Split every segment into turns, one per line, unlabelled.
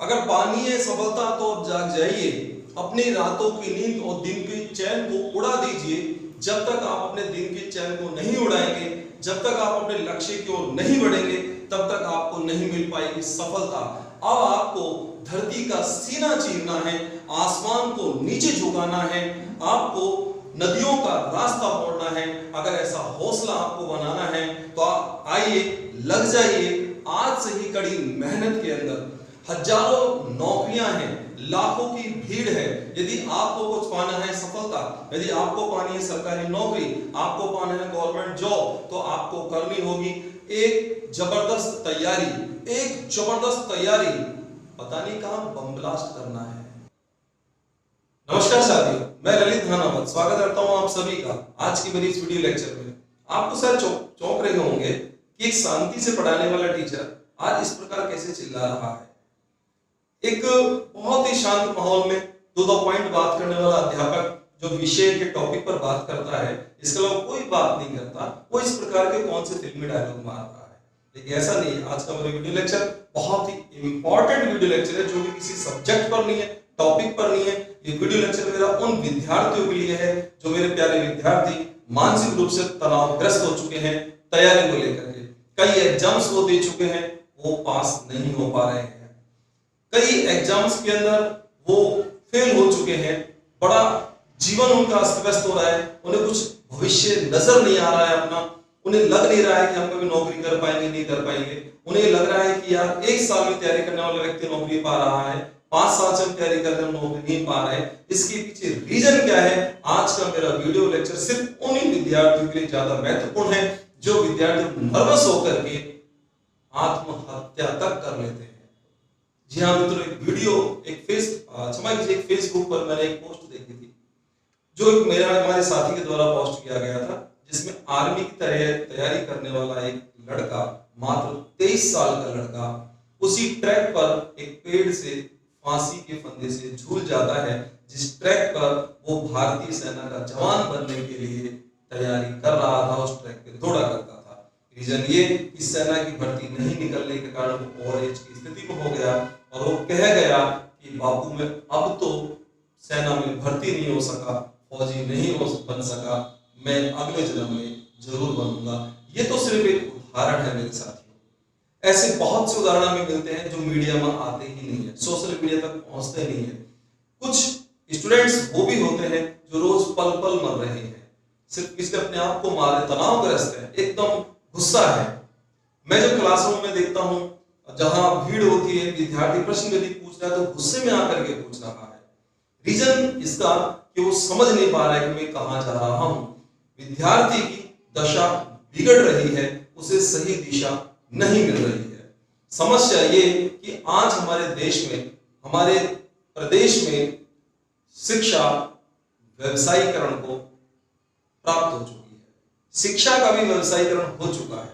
अगर पानी है सफलता तो अब जाग जाइए, अपनी रातों की नींद और दिन के चैन को उड़ा दीजिए। जब तक आप अपने दिन के चैन को नहीं उड़ाएंगे, जब तक आप अपने लक्ष्य की ओर नहीं बढ़ेंगे, तब तक आपको नहीं मिल पाएगी सफलता। अब आपको धरती का सीना चीरना है, आसमान को नीचे झुकाना है, आपको नदियों का रास्ता मोड़ना है। अगर ऐसा हौसला आपको बनाना है तो आइए, लग जाइए आज से ही कड़ी मेहनत के अंदर। हजारों नौकरियां हैं, लाखों की भीड़ है। यदि आपको कुछ पाना है सफलता, यदि आपको पानी है सरकारी नौकरी, आपको पाना है गवर्नमेंट जॉब, तो आपको करनी होगी एक जबरदस्त तैयारी। एक जबरदस्त तैयारी, पता नहीं कहां बम ब्लास्ट करना है। नमस्कार साथियों, मैं ललित धानावत स्वागत करता हूं आप सभी का आज की मेरी इस वीडियो लेक्चर में। आपको शायद चौंक रहे होंगे कि एक शांति से पढ़ाने वाला टीचर आज इस प्रकार कैसे चिल्ला रहा है। एक बहुत ही शांत माहौल में टू द पॉइंट बात करने वाला अध्यापक जो विषय के टॉपिक पर बात करता है, इसके अलावा कोई बात नहीं करता, वो इस प्रकार के कौन से फिल्मी डायलॉग मार रहा है। लेकिन ऐसा नहीं है। आज का मेरा वीडियो लेक्चर बहुत ही इंपॉर्टेंट वीडियो लेक्चर है, जो कि किसी सब्जेक्ट पर नहीं है, टॉपिक पर नहीं है। ये वीडियो लेक्चर मेरा उन विद्यार्थियों के लिए है जो मेरे प्यारे विद्यार्थी मानसिक रूप से तनावग्रस्त हो चुके हैं तैयारी को लेकर के। कई एग्जाम्स वो दे चुके हैं, वो पास नहीं हो पा रहे हैं। कई एग्जाम्स के अंदर वो फेल हो चुके हैं, बड़ा जीवन उनका अस्त व्यस्त हो रहा है, उन्हें कुछ भविष्य नजर नहीं आ रहा है अपना। उन्हें लग नहीं रहा है कि हम कभी नौकरी कर पाएंगे, नहीं कर पाएंगे। उन्हें लग रहा है कि यार एक साल में तैयारी करने वाला व्यक्ति नौकरी पा रहा है, 5 साल से हम तैयारी कर रहे हैं, नौकरी नहीं पा रहे। इसके पीछे रीजन क्या है? आज का मेरा वीडियो लेक्चर सिर्फ उन्हीं विद्यार्थियों के लिए ज्यादा महत्वपूर्ण है जो विद्यार्थी नर्वस होकर के आत्महत्या तक कर लेते हैं। जी हाँ मित्रों, एक वीडियो एक फेसबुक पर मैंने एक पोस्ट देखी थी, जो हमारे साथी के द्वारा पोस्ट किया गया था, जिसमें आर्मी की तैयारी करने वाला एक लड़का, मात्र 23 साल का लड़का, उसी ट्रैक पर एक पेड़ से फांसी के फंदे से झूल जाता है, जिस ट्रैक पर वो भारतीय सेना का जवान बनने के लिए तैयारी कर रहा था, उस ट्रैक पे दौड़ा करता था। रीजन ये कि सेना की भर्ती नहीं निकलने के कारण वो ओवरएज की स्थिति में हो गया और वो कह गया कि बापू मैं अब तो सेना में भर्ती नहीं हो सका, फौजी नहीं बन सका, मैं अगले जन्म में जरूर बनूंगा। ये तो सिर्फ एक उदाहरण है मेरे साथियों। ऐसे बहुत से उदाहरण हमें मिलते हैं जो मीडिया में आते ही नहीं है, सोशल मीडिया तक पहुंचते नहीं है। कुछ स्टूडेंट्स वो भी होते हैं जो रोज पल पल मर रहे हैं, सिर्फ इसलिए अपने आप को मारे, तनावग्रस्त है, एकदम गुस्सा है। मैं जो क्लासरूम में देखता हूं, जहां भीड़ होती है, विद्यार्थी प्रश्न यदि पूछ रहा है तो गुस्से में आकर के पूछ रहा है। रीजन इसका कि वो समझ नहीं पा रहा है कि मैं कहां जा रहा हूं। विद्यार्थी की दशा बिगड़ रही है, उसे सही दिशा नहीं मिल रही है। समस्या ये कि आज हमारे देश में, हमारे प्रदेश में शिक्षा व्यवसायीकरण को प्राप्त हो चुकी है। शिक्षा का भी व्यवसायीकरण हो चुका है।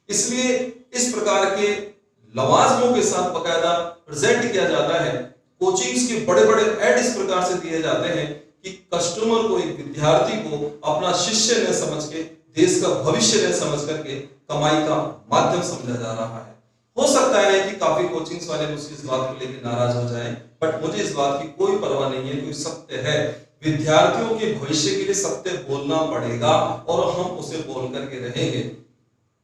इसलिए इस प्रकार के लवाजमों के साथ बकायदा प्रेजेंट किया जाता है। कोचिंग्स के बड़े बड़े ऐड इस प्रकार से दिए जाते हैं कि कस्टमर को, एक विद्यार्थी को अपना शिष्य न समझ के, देश का भविष्य न समझ करके कमाई का माध्यम समझा जा रहा है। हो सकता है कि काफी कोचिंग्स वाले मुझसे इस बात को लेकर नाराज हो जाएं, बट मुझे इस बात की कोई परवाह नहीं है, क्योंकि सत्य है। विद्यार्थियों के भविष्य के लिए सत्य बोलना पड़ेगा और हम उसे बोल करके रहेंगे।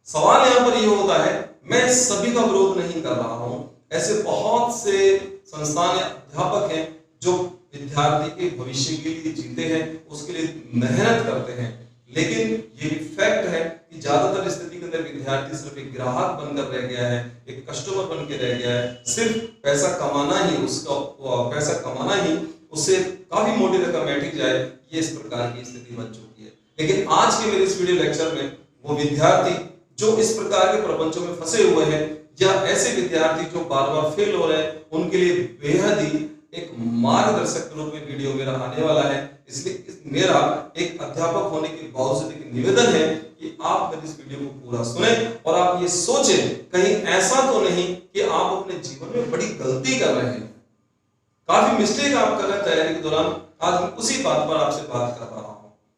सवाल यहाँ पर यह होता है, मैं सभी का विरोध नहीं कर रहा हूं, ऐसे बहुत से संस्थान या अध्यापक हैं जो विद्यार्थी के भविष्य के लिए जीते हैं, उसके लिए मेहनत करते हैं। लेकिन ये भी फैक्ट है कि ज्यादातर स्थिति के अंदर विद्यार्थी सिर्फ एक ग्राहक बनकर रह गया है, एक कस्टमर बन के रह गया है। सिर्फ पैसा कमाना ही उससे काफी मोटी रकम बैठी जाए, ये इस प्रकार की स्थिति बन चुकी है। लेकिन आज के मेरे इस वीडियो लेक्चर में वो विद्यार्थी जो इस प्रकार के प्रपंचों में फंसे हुए हैं, या ऐसे विद्यार्थी जो बार बार फेल हो रहे हैं, उनके लिए बेहद ही एक मार्गदर्शक के रूप में वीडियो मेरा आने वाला है। इसलिए मेरा एक अध्यापक होने के बावजूद एक निवेदन है कि आप मेरी इस वीडियो को पूरा सुने और आप ये सोचें, कहीं ऐसा तो नहीं कि आप अपने जीवन में बड़ी गलती कर रहे हैं, काफी मिस्टेक आप कर रहे हैं तैयारी के दौरान। आज मैं उसी बात पर आपसे बात कर रहा हूं।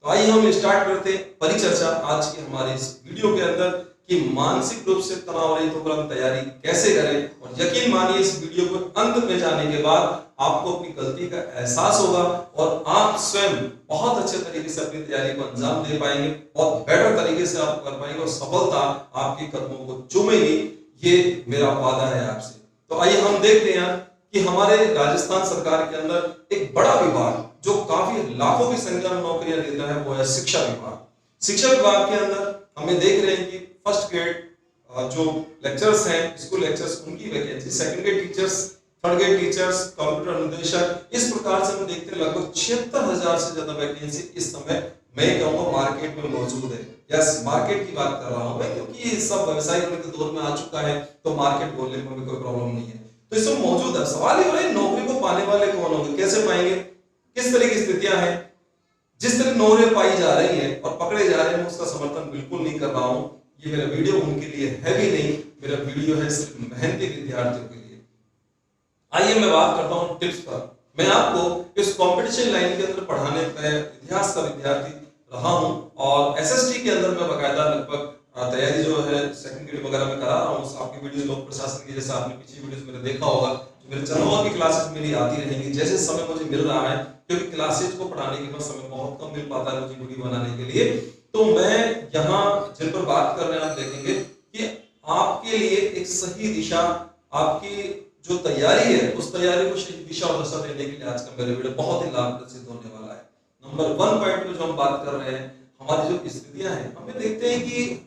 तो आइए हम स्टार्ट करते हैं परिचर्चा आज के हमारे इस वीडियो के अंदर कि मानसिक रूप से तनाव रहित होकर हम तैयारी कैसे करें। और यकीन मानिए इस वीडियो को अंत में जाने के बाद आपको अपनी गलती का एहसास होगा और आप स्वयं बहुत अच्छे तरीके से अपनी तैयारी को अंजाम दे पाएंगे, बहुत बेटर तरीके से आप कर पाएंगे और सफलता आपके कदमों को चूमेगी। ये मेरा वादा है आपसे। तो आइए हम देखते हैं कि हमारे राजस्थान सरकार के अंदर एक बड़ा विभाग जो काफी लाखों की संख्या में नौकरियां देता है वो है शिक्षा विभाग। शिक्षा विभाग के अंदर हमें देख रहे हैं कि फर्स्ट ग्रेड जो लेक्चरर्स हैं, स्कूल लेक्चरर्स, उनकी vacancy, second grade teachers, third grade teachers, computer अनुदेशक, इस प्रकार से हम देखते हैं लगभग 76,000 से ज्यादा वैकेंसी इस समय मैं कहूंगा मार्केट में मौजूद है। यस, मार्केट की बात कर रहा हूं मैं, क्योंकि ये सब व्यावसायिक के दौर में आ चुका है तो मार्केट बोलने में भी कोई प्रॉब्लम नहीं है। तो इसमें मौजूद है। सवाल ये हो रहा है नौकरी को पाने वाले कौन होंगे, कैसे पाएंगे, किस तरह की स्थितियां हैं। जिस तरह नौकरियां पाई जा रही हैं और पकड़े जा रहे हैं, उसका समर्थन बिल्कुल नहीं कर रहा हूं। ये मेरा वीडियो उनके लिए है भी नहीं, मेरा वीडियो है सिर्फ मेहनती विद्यार्थियों के लिए। आइए मैं बात करता हूं टिप्स पर। मैं आपको इस कंपटीशन लाइन के अंदर पढ़ाने का इतिहास का विद्यार्थी रहा हूं और एसएसटी के अंदर मैं बकायदा लगभग तैयारी जो है सेकंड ग्रेड वगैरह में करा रहा हूं। आपकी वीडियोस लोक प्रशासन की जैसे आपने पिछली वीडियोस में देखा होगा, जो मेरे चंदवा की क्लासेस मेरी आती रहेंगी जैसे समय मुझे मिल रहा है, क्योंकि क्लासेस को पढ़ाने के बाद समय बहुत कम मिल पाता है मुझे वीडियो बनाने के लिए। तो मैं यहाँ जिन पर बात कर रहे हैं आप देखेंगे कि आपके लिए एक सही दिशा, आपकी जो तैयारी है उस तैयारी को सही दिशा और दशा देने के लिए आज का मेरा वीडियो बहुत ही लाभप्रद सिद्ध होने वाला है। नंबर 1 पॉइंट पे जो हम बात कर रहे हैं, हमारी जो स्थितियां हैं, हमें देखते हैं कि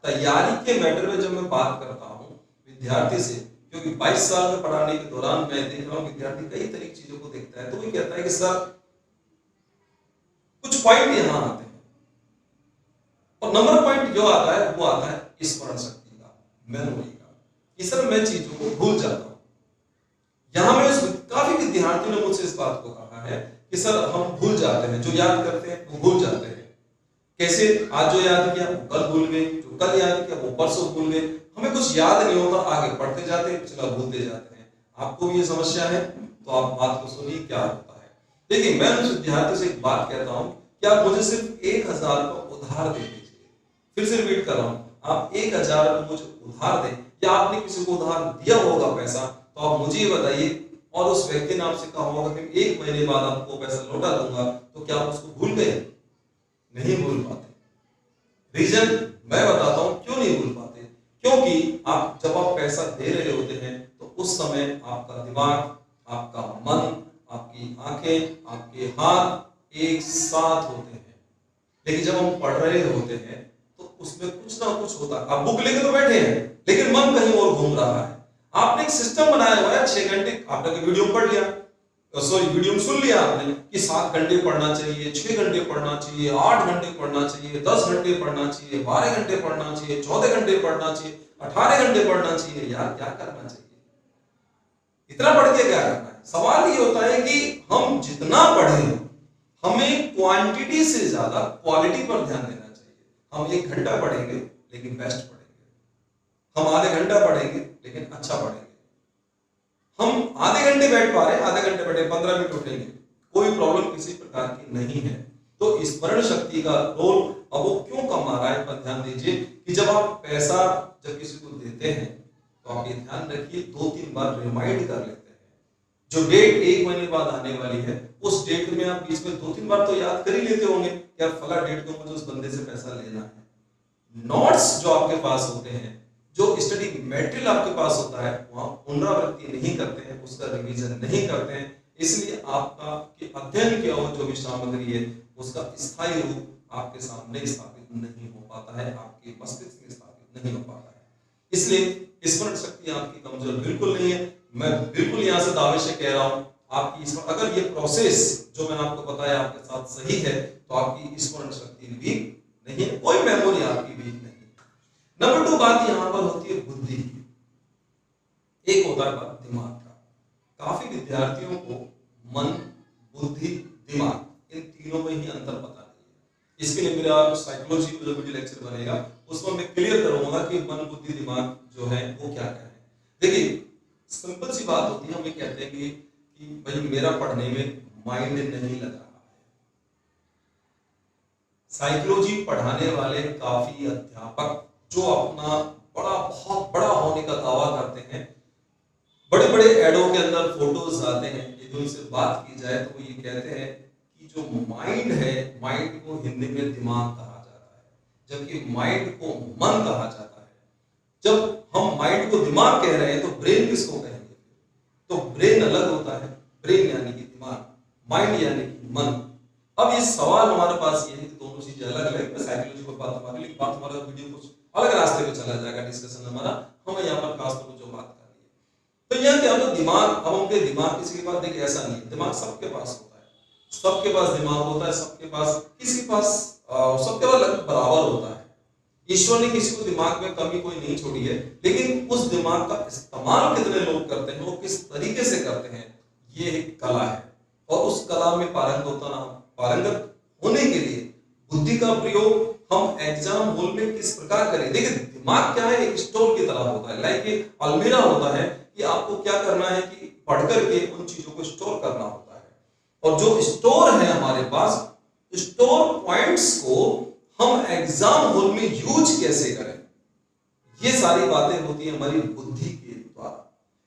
तैयारी के मैटर में जब मैं बात करता हूं विद्यार्थी से, क्योंकि 22 साल में पढ़ाने के दौरान मैं देख रहा हूं विद्यार्थी कई तरह की चीजों को देखता है, तो वो कहता है कि सर कुछ पॉइंट यहां आते हैं और नंबर पॉइंट जो आता है वो आता है स्मरण शक्ति का, मेमोरी का, कि सर मैं चीजों को भूल जाता हूं। यहां में काफी विद्यार्थियों ने मुझसे इस बात को कहा है कि सर हम भूल जाते हैं, जो याद करते हैं वो भूल जाते हैं। कैसे, आज जो याद किया वो कल भूल गए, जो कल याद किया वो परसों भूल गए, हमें कुछ याद नहीं होता, आगे बढ़ते जाते हैं, पिछला भूलते जाते हैं। आपको भी ये समस्या है तो आप बात को सुनिए क्या होता है। देखिए, मैं उस विद्यार्थी से एक बात कहता हूं कि आप मुझे सिर्फ 1000 का उधार दे दीजिए। फिर से रिपीट कर रहा हूं, आप 1000 का मुझे उधार दें, या आपने किसी को उधार दिया होगा पैसा, तो आप मुझे ये बताइए, और उस व्यक्ति ने आपसे कहा होगा कि 1 महीने बाद आपको पैसा लौटा दूंगा, तो क्या आप उसको भूल गए? नहीं भूल पाते। रीजन मैं बताता हूं क्यों नहीं भूल पाते। क्योंकि जब आप पैसा दे रहे होते हैं तो उस समय आपका दिमाग, आपका मन, आपकी आंखें, आपके हाथ एक साथ होते हैं। लेकिन जब हम पढ़ रहे होते हैं तो उसमें कुछ ना कुछ होता है। आप बुक लेके तो बैठे हैं लेकिन मन कहीं और घूम रहा है। आपने एक सिस्टम बनाया हुआ है, 6 घंटे आपने वीडियो पढ़ लिया, सॉरी वीडियो में सुन लिया आपने कि 7 घंटे पढ़ना चाहिए, 6 घंटे पढ़ना चाहिए, 8 घंटे पढ़ना चाहिए, 10 घंटे पढ़ना चाहिए, 12 घंटे पढ़ना चाहिए, 14 घंटे पढ़ना चाहिए, 18 घंटे पढ़ना चाहिए। यार क्या करना चाहिए, इतना पढ़ के क्या करना है? सवाल ये होता है कि हम जितना पढ़ें हमें क्वांटिटी से ज्यादा क्वालिटी पर ध्यान देना चाहिए। हम 1 घंटा पढ़ेंगे लेकिन बेस्ट पढ़ेंगे, हम आधे घंटा पढ़ेंगे लेकिन अच्छा पढ़ेंगे। हम आधे घंटे बैठ पा रहे हैं, आधे घंटे बैठे 15 मिनट उठेंगे, कोई प्रॉब्लम किसी प्रकार की नहीं है। तो स्मरण शक्ति का रोल अब वो क्यों कम आ रहा है, पर ध्यान दीजिए कि जब आप पैसा जब किसी को देते हैं तो आप ये ध्यान रखिए 2-3 बार रिमाइंड कर लेते हैं। जो डेट 1 महीने बाद आने वाली है उस डेट में आप बीच में 2-3 बार तो याद कर ही लेते होंगे कि यार फला डेट को मुझे उस बंदे से पैसा लेना है। नोट्स जो आपके पास होते हैं, जो स्टडी मटेरियल आपके पास होता है, वहां पुनरावृत्ति नहीं करते हैं, उसका रिवीजन नहीं करते हैं, इसलिए आपका कि अध्ययन किया हुआ जो भी सामग्री है उसका स्थायी रूप आपके सामने स्थापित नहीं हो पाता है, आपके मस्तिष्क में स्थापित नहीं हो पाता है। इसलिए स्मरण शक्ति आपकी कमजोर बिल्कुल नहीं है। मैं बिल्कुल यहां से दावे से कह रहा हूं आपकी अगर ये प्रोसेस जो मैंने आपको बताया आपके साथ सही है तो आपकी स्मरण शक्ति वीक नहीं है, कोई मेमोरी आपकी वीक नहीं। नंबर 2 बात यहां पर होती है बुद्धि की। एक होता है बात दिमाग का। काफी विद्यार्थियों को मन, बुद्धि, दिमाग इन तीनों में ही अंतर पता नहीं है। इसके लिए मेरा साइकोलॉजी का जो वीडियो लेक्चर बनेगा उसमें मैं क्लियर करूंगा कि मन, बुद्धि, दिमाग जो है वो क्या क्या है। देखिए सिंपल सी बात होती है, हम ये कहते हैं कि भाई मेरा पढ़ने में माइंड नहीं लग रहा है। साइकोलॉजी पढ़ाने वाले काफी अध्यापक जो अपना बहुत बड़ा होने का दावा करते हैं, बड़े बड़े एडों के अंदर फोटोज आते हैं, यदि उनसे बात की जाए तो वो ये कहते हैं कि जो माइंड है, माइंड को हिंदी में दिमाग कहा जाता है, जबकि माइंड को मन कहा जाता है। जब हम माइंड को दिमाग कह रहे हैं तो ब्रेन किसको कहेंगे? तो ब्रेन अलग होता है, ब्रेन यानी कि दिमाग, माइंड यानी कि मन। अब ये सवाल हमारे पास ये है कि दोनों चीजें अलग अलग, मैं साइकोलॉजी पर बात हमारी, लेकिन बात हमारा वीडियो कुछ अलग रास्ते पे चला जाएगा, डिस्कशन हमारा, हमें यहाँ पर खास तौर पर जो बात करनी है। तो यहाँ क्या, तो दिमाग, अब उनके दिमाग किसी के पास, देखिए ऐसा नहीं है, दिमाग सबके पास होता है, सबके पास दिमाग होता है, सबके पास, किसी के पास सबके पास लगभग बराबर होता है। ईश्वर ने किसी को दिमाग में कमी कोई नहीं छोड़ी है, लेकिन उस दिमाग का इस्तेमाल कितने लोग करते हैं, वो किस तरीके से करते हैं, ये एक कला है। और उस कला में पारंगत होने के लिए बुद्धि का प्रयोग हम एग्जाम हॉल में किस प्रकार करें। देखिए दिमाग क्या है, एक स्टोर की तरह होता है, लाइक एक अलमीरा होता है कि आपको क्या करना है कि पढ़ करके उन चीजों को स्टोर करना होता है। और जो स्टोर है हमारे पास, स्टोर पॉइंट्स को हम एग्जाम हॉल में यूज कैसे करें, ये सारी बातें होती है हमारी बुद्धि के द्वारा।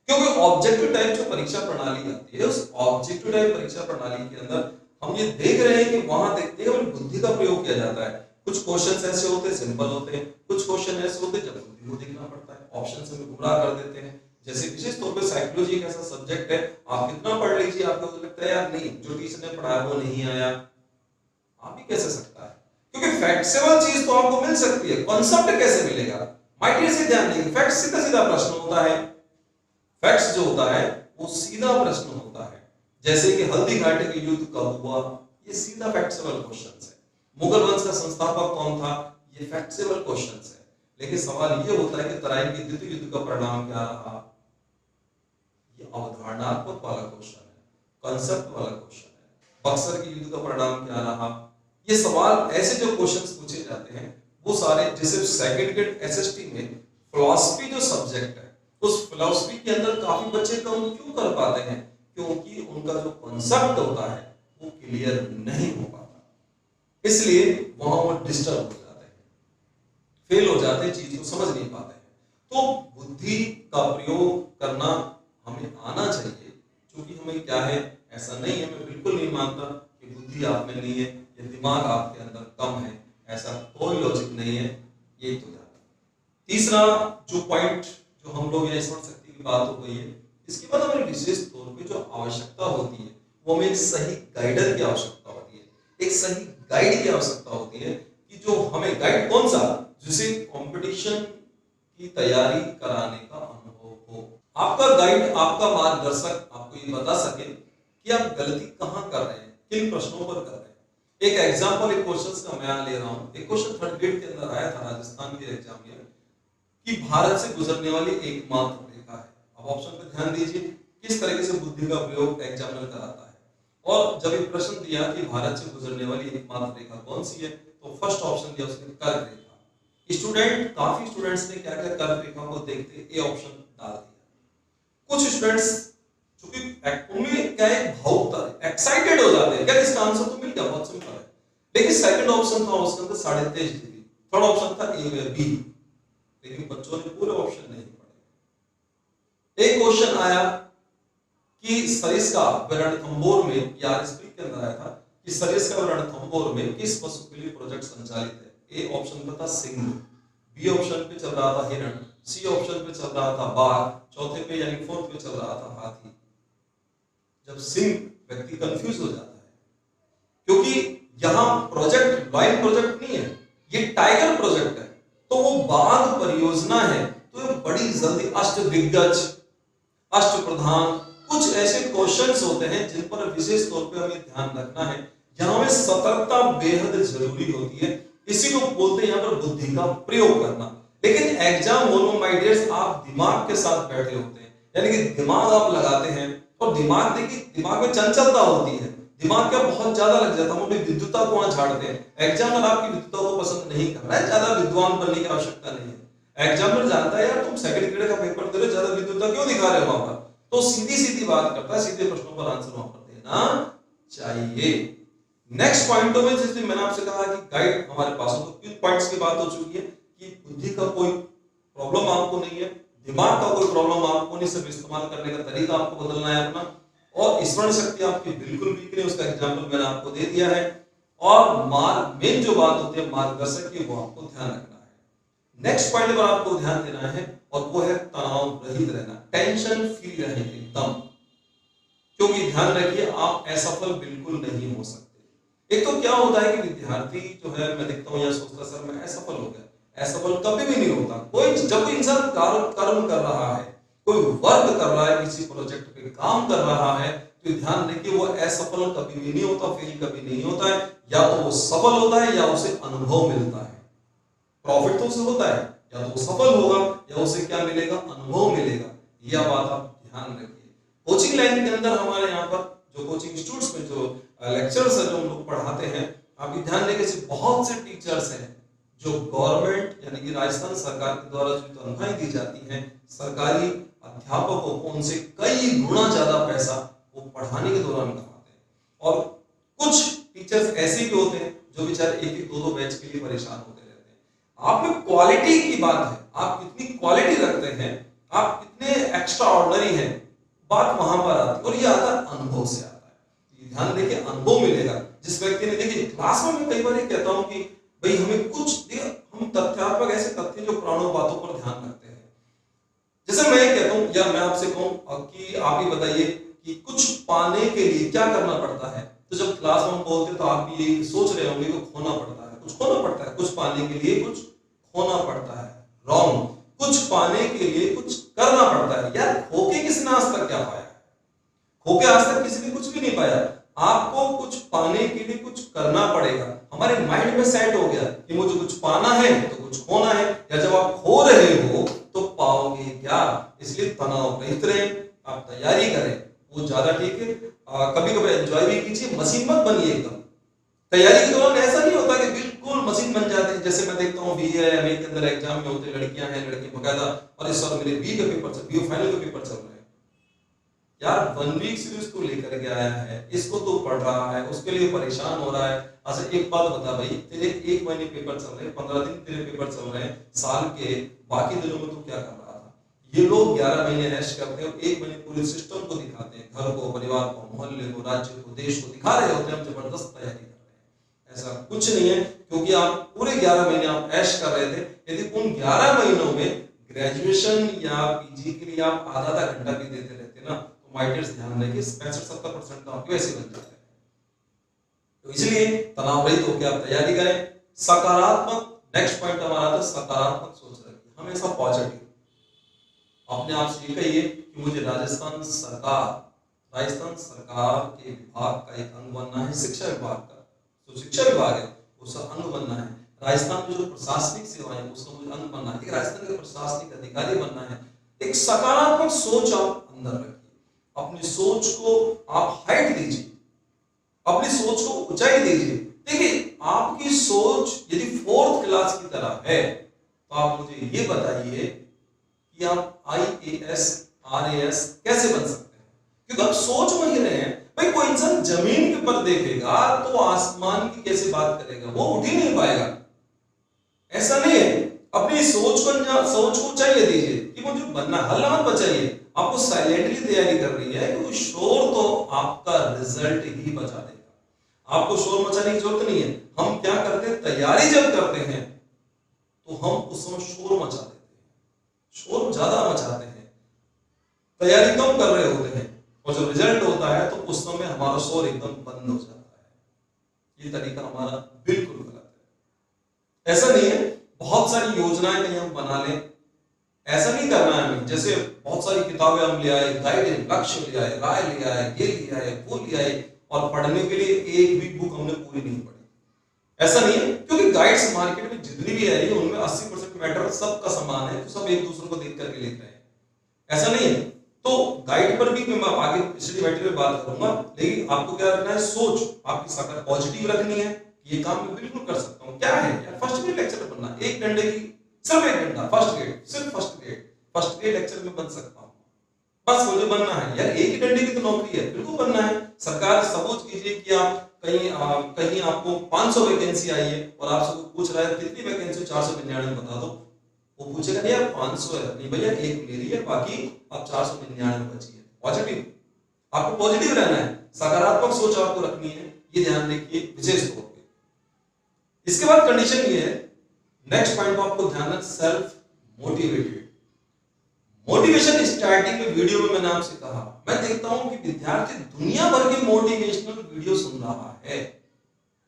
क्योंकि ऑब्जेक्टिव टाइप जो परीक्षा प्रणाली आती है, उस ऑब्जेक्टिव टाइप परीक्षा प्रणाली के अंदर हम ये देख रहे हैं कि वहां देखते हैं हमारी बुद्धि का प्रयोग किया जाता है। कुछ क्वेश्चंस ऐसे होते हैं सिंपल होते हैं, कुछ क्वेश्चन ऐसे होते हैं जब बुद्धि को देखना पड़ता है, ऑप्शन से हमें गुमराह कर देते हैं। जैसे विशेष तौर पे साइकोलॉजी एक ऐसा सब्जेक्ट है, आप कितना पढ़ लीजिए आपको लगता है यार नहीं, जो टीचर ने पढ़ाया वो नहीं आया, आप भी कैसे सकता है, क्योंकि फैक्सेबल चीज तो आपको मिल सकती है, कॉन्सेप्ट कैसे मिलेगा। माय डियर से ध्यान देंगे, फैक्ट सीधा सीधा प्रश्न होता है, फैक्ट्स जो होता है वो सीधा प्रश्न होता है। जैसे कि हल्दी घाटी के युद्ध कब हुआ, ये सीधा फैक्सेबल क्वेश्चंस है। मुगल वंश का संस्थापक कौन था, ये फैक्सेबल क्वेश्चंस है। लेकिन सवाल ये होता है कि तराइन के द्वितीय युद्ध का परिणाम क्या रहा, ये अवधारणात्मक वाला क्वेश्चन है, कॉन्सेप्ट वाला क्वेश्चन है। बक्सर के युद्ध का परिणाम क्या रहा, ये सवाल, ऐसे जो क्वेश्चंस पूछे जाते हैं वो सारे, जैसे सेकंड ग्रेड एसएसटी में फिलॉसफी जो सब्जेक्ट है, उस फिलॉसफी के अंदर काफी बच्चे कम क्यों कर पाते हैं, क्योंकि उनका जो कॉन्सेप्ट होता है वो क्लियर नहीं हो पाता, इसलिए वहां वो डिस्टर्ब हो जाते हैं, फेल हो जाते हैं, चीज को समझ नहीं पाते हैं। तो बुद्धि का प्रयोग करना हमें आना चाहिए, क्योंकि हमें क्या है, ऐसा नहीं है, मैं बिल्कुल नहीं मानता कि बुद्धि आप में नहीं है या दिमाग आपके अंदर कम है, ऐसा कोई लॉजिक नहीं है, ये तो जाता। तीसरा जो पॉइंट जो हम लोग यहाँ स्मरण शक्ति की बात हो गई है, इसके बाद हमें विशेष तौर पे जो आवश्यकता होती है वो हमें एक सही गाइडर की आवश्यकता होती है, एक सही गाइड की आवश्यकता होती है कि जो हमें गाइड कौन सा, जिसे कंपटीशन की तैयारी कराने का अनुभव हो। आपका गाइड, आपका मार्गदर्शक आपको ये बता सके कि आप गलती कहाँ कर रहे हैं, किन प्रश्नों पर कर रहे हैं। एक एग्जाम्पल, एक क्वेश्चन का मैं ले रहा हूँ, एक क्वेश्चन थर्ड ग्रेड के अंदर आया था राजस्थान के एग्जाम में कि भारत से गुजरने वाली एकमात्र रेखा है। अब ऑप्शन पे ध्यान दीजिए, किस तरीके से बुद्धि का प्रयोग एग्जामिनर कराता है। और जब एक प्रश्न दिया कि भारत से गुजरने वाली एकमात्र रेखा कौन सी है, तो फर्स्ट ऑप्शन दिया उसने कर्क रेखा। काफी स्टूडेंट्स ने क्या क्या कर्क रेखा को देखते ए ऑप्शन डाल दिया। कुछ स्टूडेंट्स चूंकि उनमें क्या है, भावुकता, एक्साइटेड हो जाते हैं, क्या इसका आंसर तो मिल गया, बहुत सिंपल है। लेकिन सेकंड ऑप्शन था उसके अंदर 23.5 डिग्री, थर्ड ऑप्शन था ए या बी, लेकिन बच्चों ने पूरे ऑप्शन नहीं पढ़े। एक क्वेश्चन आया कि सरिस्का रणथंभौर में, या स्प्रिंग के अंदर आया था कि सरिस्का रणथंभौर में किस पशु के लिए प्रोजेक्ट संचालित है। ए ऑप्शन पे था सिंह, बी ऑप्शन पे चल रहा था हिरण, सी ऑप्शन पे चल रहा था बाघ, चौथे पे यानी फोर्थ पे चल रहा था हाथी। जब सिंह, व्यक्ति कंफ्यूज हो जाता है, क्योंकि यहां प्रोजेक्ट लाइन प्रोजेक्ट नहीं है, ये टाइगर प्रोजेक्ट है, तो वो बाघ परियोजना है, तो ये बड़ी जल्दी अष्टदिग्गज, अष्टप्रधान, कुछ ऐसे क्वेश्चंस होते हैं जिन पर विशेष तौर पे हमें ध्यान रखना है, जहां में सतर्कता बेहद जरूरी होती है। इसी को बोलते हैं यहाँ पर बुद्धि का प्रयोग करना। लेकिन एग्जाम हॉल में माय डियर्स आप दिमाग के साथ बैठे होते हैं, यानी कि दिमाग आप लगाते हैं, और दिमाग, देखिए दिमाग में चंचलता होती है, दिमाग क्या बहुत ज्यादा लग जाता है, हम अपनी विद्युता को वहां झाड़ते हैं। एग्जामिनर आपकी विद्युता को पसंद नहीं कर रहा है, ज्यादा विद्वान बनने की आवश्यकता नहीं है। एग्जामिनर जानता है यार तुम सेकंड ग्रेड का पेपर दे रहे हो, ज्यादा विद्युता क्यों दिखा रहे हो वहां पर, तो सीधी सीधी बात करता है, सीधे प्रश्नों पर आंसर वहां पर देना चाहिए। नेक्स्ट पॉइंट में जैसे मैंने आपसे कहा कि गाइड हमारे पास हो, तो किन पॉइंट्स की बात हो चुकी है कि बुद्धि का कोई प्रॉब्लम आपको नहीं है, दिमाग का कोई प्रॉब्लम आपको नहीं, सिर्फ इस्तेमाल करने का तरीका आपको बदलना है अपना। और स्मरण शक्ति आपकी बिल्कुल वीक नहीं, उसका एग्जाम्पल मैंने आपको दे दिया है। और मेन जो बात होती है मार्गदर्शक की, वो आपको ध्यान रखना है। नेक्स्ट पॉइंट पर आपको ध्यान देना है और वो है तनाव रहित रहना, टेंशन फ्री रहें एकदम। क्योंकि ध्यान रखिए आप असफल बिल्कुल नहीं हो सकते। एक तो क्या होता है कि विद्यार्थी जो है, मैं देखता हूँ या सोचता सर मैं असफल हो गया, असफल कभी भी नहीं होता कोई। जब कोई इंसान कर्म कर रहा है, कोई वर्क कर रहा है, किसी प्रोजेक्ट पे काम कर रहा है, तो ध्यान रखिए वो असफल कभी भी नहीं होता, फेल कभी नहीं होता है। या तो वो सफल होता है या उसे अनुभव मिलता है। प्रॉफिट तो उसे होता है, या तो वो सफल होगा या उसे क्या मिलेगा, अनुभव मिलेगा। यह बात आप ध्यान रखिए। कोचिंग लाइन के अंदर हमारे यहाँ पर जो कोचिंग इंस्टीट्यूट्स में जो लेक्चर्स है जो हम लोग पढ़ाते हैं, आप ध्यान देंगे बहुत से टीचर्स हैं जो गवर्नमेंट यानी कि राजस्थान सरकार के द्वारा जो तनख्वाहें दी जाती हैं सरकारी अध्यापकों को, उनसे कई गुना ज्यादा पैसा वो पढ़ाने के दौरान कमाते हैं। और कुछ टीचर्स ऐसे भी होते हैं जो बेचारे एक एक दो दो बैच के लिए परेशान होते रहते हैं। आप में क्वालिटी की बात है, आप कितनी क्वालिटी रखते हैं, आप कितने एक्स्ट्रा ऑर्डिनरी हैं, बात वहां पर आती है। और ये आता है अनुभव से आता है। ध्यान देखिए अनुभव मिलेगा जिस व्यक्ति ने, देखिए क्लास में मैं कई बार ये कहता हूं कि भाई हमें कुछ, हम तथ्यात्मक ऐसे तथ्य जो पुराणों बातों पर ध्यान रखते हैं। जैसे मैं कहता हूं या मैं आपसे कहूं कि आप ही बताइए कि कुछ पाने के लिए क्या करना पड़ता है, तो जब क्लास में हम बोलते तो आप भी ये सोच रहे होंगे कि खोना पड़ता है, कुछ खोना पड़ता है, कुछ पाने के लिए कुछ खोना पड़ता है। रॉन्ग, कुछ पाने के लिए कुछ करना पड़ता है। यार खोके किसने आज तक क्या पाया? खोके आज तक किसी ने कुछ भी नहीं पाया। आपको कुछ पाने के लिए कुछ करना पड़ेगा। हमारे माइंड में सेट हो गया कि मुझे कुछ पाना है तो कुछ खोना है, या जब आप खो रहे हो तो पाओगे क्या। इसलिए तनाव रहित रहें, आप तैयारी करें, वो ज्यादा ठीक है। कभी कभी एंजॉय भी कीजिए, मशीन मत बनिए एकदम। तैयारी के दौरान ऐसा नहीं होता कि बिल्कुल मशीन बन जाते हैं। जैसे मैं देखता हूँ बीए एमए के अंदर एग्जाम में होते लड़कियां हैं, लड़के बकायदा, और इस साल मेरे बी का पेपर चल, बी फाइनल का पेपर चल रहा है। यार 1 वीक सीरीज को लेकर के आया है, इसको तो पढ़ रहा है, उसके लिए परेशान हो रहा है। अच्छा एक बात बता भाई, तेरे 1 महीने पेपर चल रहे हैं, 15 दिन तेरे पेपर चल रहे हैं साल के, बाकी दिनों में तू क्या कर रहा था? ये लोग 11 महीने ऐश करते हैं, 1 महीने पूरे सिस्टम को दिखाते हैं, घर को, परिवार को, मोहल्ले को, राज्य को, देश को दिखा रहे होते हैं, हम जबरदस्त तैयारी कर रहे हैं। ऐसा कुछ नहीं है, क्योंकि आप पूरे 11 महीने आप ऐश कर रहे थे। यदि उन 11 महीनों में ग्रेजुएशन या पीजी के लिए आप आधा घंटा भी देते रहते ना, माय डियर्स ध्यान रखिए 65-70% तो आपके वैसे बन जाते हैं। तो इसलिए तनाव रहित होकर आप तैयारी करें। सकारात्मक, नेक्स्ट पॉइंट हमारा था सकारात्मक सोच रखिए, हमेशा पॉजिटिव। अपने आप से ये कहिए कि मुझे राजस्थान सरकार के विभाग का एक अंग बनना है, शिक्षा विभाग का जो शिक्षा विभाग है उसका अंग बनना है। राजस्थान में जो प्रशासनिक सेवाएं है उसका मुझे अंग बनना है, राजस्थान के प्रशासनिक अधिकारी बनना है। एक सकारात्मक सोच आप अंदर रखिए, अपनी सोच को आप हाइट दीजिए, अपनी सोच को ऊंचाई दीजिए। देखिए आपकी सोच यदि 4th क्लास की तरह है तो आप मुझे ये बताइए कि आप IAS RAS कैसे बन सकते हैं, क्योंकि आप सोच वही रहे हैं। भाई कोई इंसान जमीन के ऊपर देखेगा तो आसमान की कैसे बात करेगा, वो उठ ही नहीं पाएगा। ऐसा नहीं है, अपनी सोच को चाहिए दीजिए कि मुझे बनना, हल्ला मत बचाइए। आपको साइलेंटली तैयारी कर रही है, क्योंकि शोर तो आपका रिजल्ट ही बचा देगा। आपको शोर मचाने की जरूरत नहीं है। हम क्या करते हैं, तैयारी जब करते हैं तो हम उस समय शोर मचा देते हैं, शोर ज्यादा मचाते हैं, तैयारी कम कर रहे होते हैं, और जब रिजल्ट होता है तो उस समय हमारा शोर एकदम बंद हो जाता है। ये तरीका हमारा बिल्कुल गलत है। ऐसा नहीं है बहुत सारी योजनाएं कहीं हम बना लें, ऐसा नहीं करना है हमें। जैसे बहुत सारी किताबें हम ले आए, गाइड, लक्ष्य ले आए, राय ले आए, ये ले आए, वो ले आए, और पढ़ने के लिए एक भी बुक हमने पूरी नहीं पढ़ी। ऐसा नहीं है, क्योंकि गाइड्स मार्केट में जितनी भी है उनमें 80% मैटर सबका समान है, तो सब एक दूसरे को देख करके लिख रहे हैं। ऐसा नहीं है। तो गाइड पर भी मैं आगे स्टडी मटेरियल में बात करूंगा, लेकिन आपको क्या रखना है, सोच आपकी सकारात्मक पॉजिटिव रखनी है। ये काम मैं बिल्कुल कर सकता हूँ। क्या है यार, फर्स्ट ग्रेड लेक्चर बनना, एक डंडे की सिर्फ 1 घंटा, फर्स्ट ग्रेड, सिर्फ फर्स्ट ग्रेड लेक्चर में बन सकता हूँ, बस मुझे बनना है। यार एक ही डंडे की तो नौकरी है, बिल्कुल बनना है। सरकार सबूत कीजिए कि आप कहीं आपको 500 वैकेंसी आई है और आपसे कोई पूछ रहा है कितनी वैकेंसी, 499 बता दो, वो पूछेगा नहीं यार 500 है, नहीं भैया एक मेरी है, बाकी अब 499 बची है। पॉजिटिव, आपको पॉजिटिव रहना है, सकारात्मक सोच आपको रखनी है, ये ध्यान रखिए विशेष तौर पे। इसके बाद कंडीशन ये है, नेक्स्ट पॉइंट आपको ध्यान है, सेल्फ मोटिवेटेड। मोटिवेशन स्टार्टिंग में वीडियो में मैंने आपसे कहा, मैं देखता हूं कि विद्यार्थी दुनिया भर के मोटिवेशनल वीडियो सुन रहा है,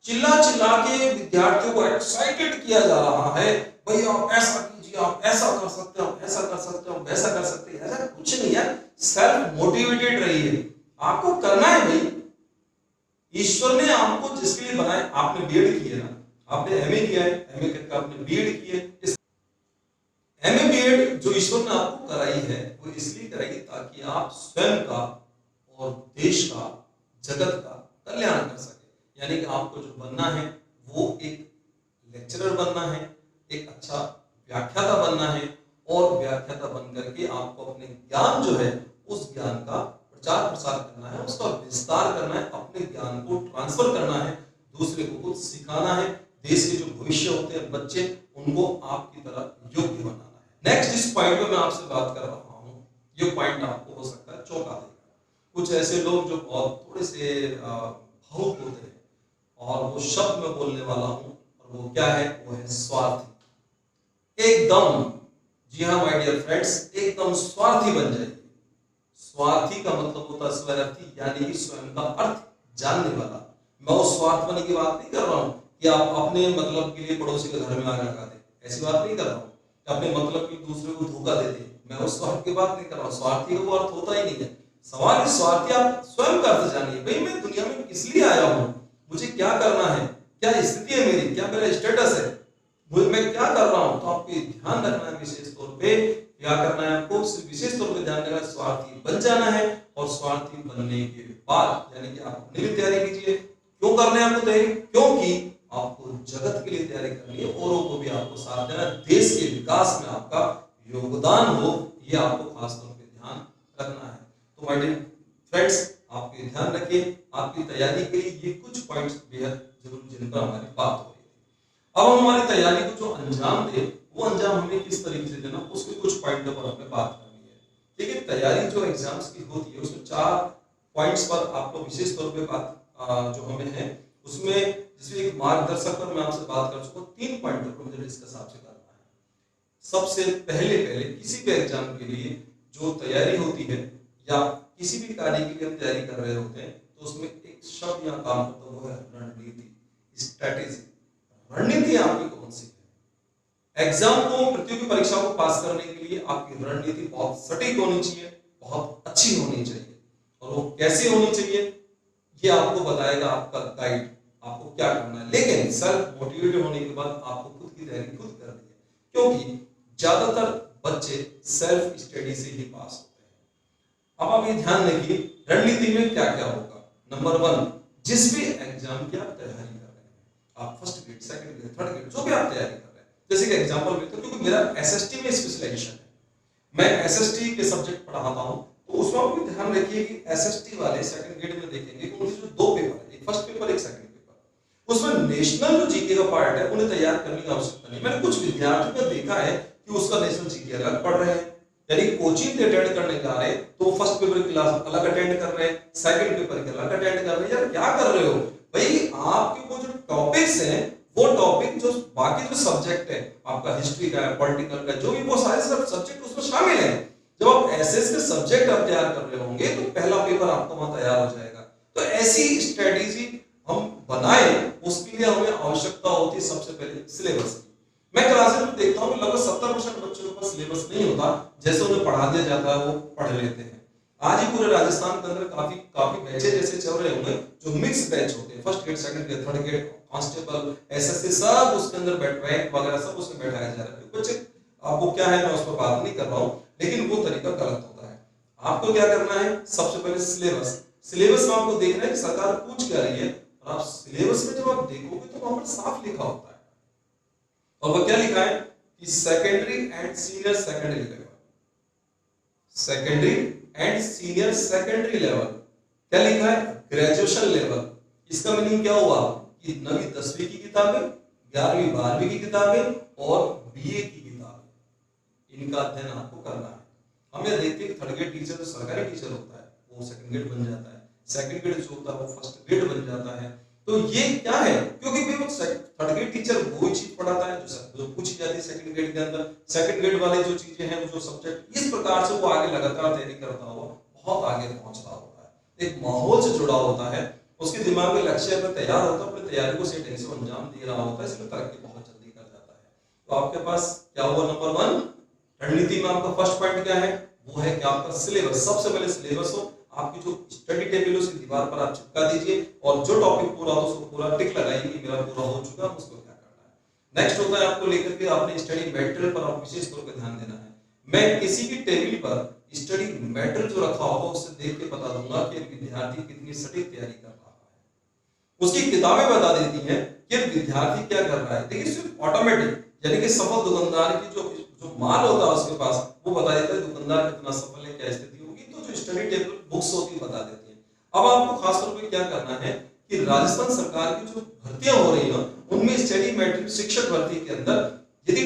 चिल्ला चिल्ला के विद्यार्थियों को एक्साइटेड किया जा रहा है, भाई आप ऐसा कीजिए, आप ऐसा कर सकते हो, ऐसा कर सकते हो, वैसा कर सकते हैं। ऐसा कुछ नहीं है, सेल्फ मोटिवेटेड रहिए, आपको करना है भाई। ईश्वर ने आपको जिसके लिए बनाया, आपने बीएड की है ना, आपने एमए किया है, एमए करके आपने बीएड की है, एमए बीएड जो ईश्वर ने आपको कराई है वो इसलिए कराई ताकि आप स्वयं का और देश का, जगत का कल्याण कर सके। यानी कि आपको जो बनना है वो एक लेक्चरर बनना है, एक अच्छा व्याख्याता बनना है, और व्याख्याता बन करके आपको अपने ज्ञान जो है उस ज्ञान का प्रचार प्रसार करना है, उसका विस्तार करना है, अपने ज्ञान को ट्रांसफर करना है, दूसरे को कुछ सिखाना है, देश के जो भविष्य होते हैं बच्चे, उनको आपकी तरह योग्य बनाना है। नेक्स्ट इस पॉइंट पे मैं आपसे बात कर रहा हूं, ये पॉइंट आपको हो सकता है चौंका देगा। कुछ ऐसे लोग जो बहुत थोड़े से भावुक होते हैं, और वो शब्द मैं बोलने वाला हूं, और वो क्या है, वो है स्वार्थी। एकदम, जी हाँ माय डियर फ्रेंड्स, एकदम स्वार्थी बन जाइए। स्वार्थी का मतलब होता है स्वयर्थी, यानी कि स्वयं का अर्थ जानने वाला। मैं उस स्वार्थ बनने की बात नहीं कर रहा हूं कि आप अपने मतलब के लिए पड़ोसी के घर में आग लगा दें, ऐसी बात नहीं कर रहा हूं, अपने मतलब कि दूसरे को धोखा देते, मैं उस स्वार्थ की बात नहीं कर रहा हूं। स्वार्थी का वो अर्थ होता ही नहीं है। सवाल इस स्वार्थी, आप स्वयं का अर्थ जानिए, भाई मैं दुनिया में किस लिए आया हूं, मुझे क्या करना है, क्या स्थिति है मेरी, क्या मेरा स्टेटस है, मैं क्या कर रहा हूं। तो आपको ध्यान रखना है विशेष तौर पे, क्या करना है आपको विशेष तौर पे ध्यान रखना है, स्वार्थी बन जाना है। और स्वार्थी बनने के बाद यानी कि आप अपनी भी तैयारी कीजिए। क्यों करना है आपको तैयारी, क्योंकि आपको जगत के लिए तैयारी करनी है, औरों को भी आपको साथ देना, देश के विकास में आपका योगदान हो, ये आपको खास तौर पे ध्यान रखना है। तो माय डियर फ्रेंड्स, आप ये ध्यान रखिए, आपकी तैयारी के लिए ये कुछ पॉइंट्स बेहद जरूरी, जिन पर हमारी बात हो रही है। अब हम हमारी तैयारी को जो अंजाम दे, वो अंजाम हमें किस तरीके से देना, उसके कुछ पॉइंटों पर हमें बात करनी है। ठीक है, तैयारी जो एग्जाम्स की होती है उसमें 4 पॉइंट्स पर आपको विशेष तौर पे बात जो हमें है, उसमें जिसमें एक मार्गदर्शक पर मैं आपसे बात कर चुका, 3 पॉइंट पर मुझे डिस्कस आपसे करना है। सबसे पहले किसी भी एग्जाम के लिए जो तैयारी होती है, या किसी भी कार्य के लिए हम तैयारी कर रहे होते हैं, तो उसमें एक शब्द या काम होता है, वो है रणनीति, स्ट्रेटेजी। रणनीति आपकी कौन सी है? एग्जाम को, प्रतियोगी परीक्षा को पास करने के लिए आपकी रणनीति बहुत सटीक होनी चाहिए, बहुत अच्छी होनी चाहिए। और वो कैसे होनी चाहिए, ये आपको बताएगा आपका गाइड, आपको क्या करना है। लेकिन सेल्फ मोटिवेटेड होने के बाद आपको खुद की तैयारी खुद करनी है, क्योंकि ज्यादातर बच्चे सेल्फ स्टडी से ही पास होते हैं। अब आप ये ध्यान रखिए, रणनीति में क्या क्या होगा। नंबर 1, जिस भी एग्जाम की आप तैयारी कर रहे हैं, आप first grade, second grade, third grade, जो भी आप तैयारी कर रहे हैं, जैसे कि एग्जांपल लेते हैं, क्योंकि मेरा एसएसटी में स्पेशलाइजेशन है, मैं एसएसटी के सब्जेक्ट पढ़ाता हूं, तो उसमें आप ध्यान रखिए कि एसएसटी वाले सेकंड ग्रेड में देखेंगे कि उनके जो 2 पेपर है, एक फर्स्ट पेपर, एक सेकंड पेपर, उसमें नेशनल जो जीके का पार्ट है उन्हें तैयार करने की आवश्यकता नहीं। मैंने कुछ विद्यार्थियों को देखा है कि उसका नेशनल जीके अलग पढ़ रहे हैं, यानी कोचिंग अटेंड करने जा रहे हैं, तो फर्स्ट पेपर की क्लास अलग अटेंड कर रहे हैं, सेकंड पेपर की अलग अटेंड कर रहे हैं। यार क्या कर रहे हो भाई, आपके वो जो टॉपिक्स हैं, वो टॉपिक जो बाकी जो सब्जेक्ट है, आपका हिस्ट्री का है, पॉलिटिकल का, जो भी वो सारे सब सब्जेक्ट उसमें शामिल हैं। जब आप एसएस के सब्जेक्ट आप तैयार कर रहे होंगे, तो पहला पेपर आपका वहां तैयार हो जाएगा। तो ऐसी स्ट्रेटेजी हम बनाए, उसके लिए हमें आवश्यकता होती है सबसे पहले सिलेबस की। मैं क्लासेस में देखता हूं लगभग 70% बच्चों के पास सिलेबस नहीं होता, जैसे उन्हें पढ़ा दिया जाता है वो पढ़ लेते हैं। आज ही पूरे राजस्थान के अंदर काफी बैचेज ऐसे चल रहे होंगे जो मिक्स बैच होते हैं, first grade, second grade, third grade, constable, SSC, सब उसके अंदर रैंक वगैरह सब उसमें बैठाया जा रहा है। बच्चे आपको क्या है, मैं उस पर बात नहीं कर रहा हूं, लेकिन वो तरीका गलत होता है। आपको क्या करना है, सबसे पहले सिलेबस में आपको देखना है कि सरकार पूछ क्या रही है, और आप सिलेबस में जब आप देखोगे तो वहां पर साफ लिखा होता है, और वो क्या लिखा है कि secondary and senior secondary level, secondary and senior secondary level, क्या लिखा है, ग्रेजुएशन लेवल, इसका मीनिंग क्या हुआ कि 9वीं 10वीं की किताबें, 11वीं 12वीं की किताबें और बीए की किताबें, इनका अध्ययन आपको करना है। हम यह देखते हैं कि थर्ड ग्रेड टीचर जो सरकारी टीचर होता है वो सेकंड ग्रेड बन जाता है, सेकंड ग्रेड जो होता है वो फर्स्ट ग्रेड बन जाता है। तो ये क्या है, क्योंकि वो थर्ड ग्रेड टीचर वो ही चीज पढ़ाता है जो पूछी जाती है सेकंड ग्रेड के अंदर। सेकंड ग्रेड वाले जो चीजें हैं, जो सब्जेक्ट, इस प्रकार से वो आगे लगातार तैयारी करता हुआ बहुत आगे पहुंच रहा होता है, एक माहौल से जुड़ा होता है, उसके दिमाग में लक्ष्य पर तैयार होता है, अपनी तैयारी को सही ढंग से अंजाम दे रहा होता है, इसलिए तरक्की बहुत जल्दी कर जाता है। तो आपके पास क्या हुआ, नंबर 1 रणनीति में आपका फर्स्ट पॉइंट क्या है, वो है कि आपका सिलेबस। सबसे पहले सिलेबस हो, आपकी जो स्टडी टेबल उसकी दीवार पर आप चिपका दीजिए और जो टॉपिक पूरा हो उसको पूरा टिक लगाइए कि मेरा पूरा हो चुका है, उसको क्या करना है। नेक्स्ट होता है आपको लेकर के अपने स्टडी मटेरियल पर आप विशेष तौर पर ध्यान देना है। मैं किसी भी टेबल पर स्टडी मटेरियल जो रखा होगा उससे देख के बता दूंगा कि विद्यार्थी कितनी सटीक तैयारी कर रहा है। उसकी किताबें बता देती हैं कि विद्यार्थी क्या कर रहा है। देखिए सिर्फ ऑटोमेटिक, यानी कि सफल दुकानदार की जो माल होता है उसके पास, वो बता देता है दुकानदार कितना सफल है, क्या स्थिति होगी। तो जो स्टडी टेबल बुक्स होती है बता देती है। अब आपको खास तौर पे क्या करना है कि राजस्थान सरकार की जो भर्तियां हो रही हैं उनमें स्टडी मटेरियल शिक्षक भर्ती के अंदर यदि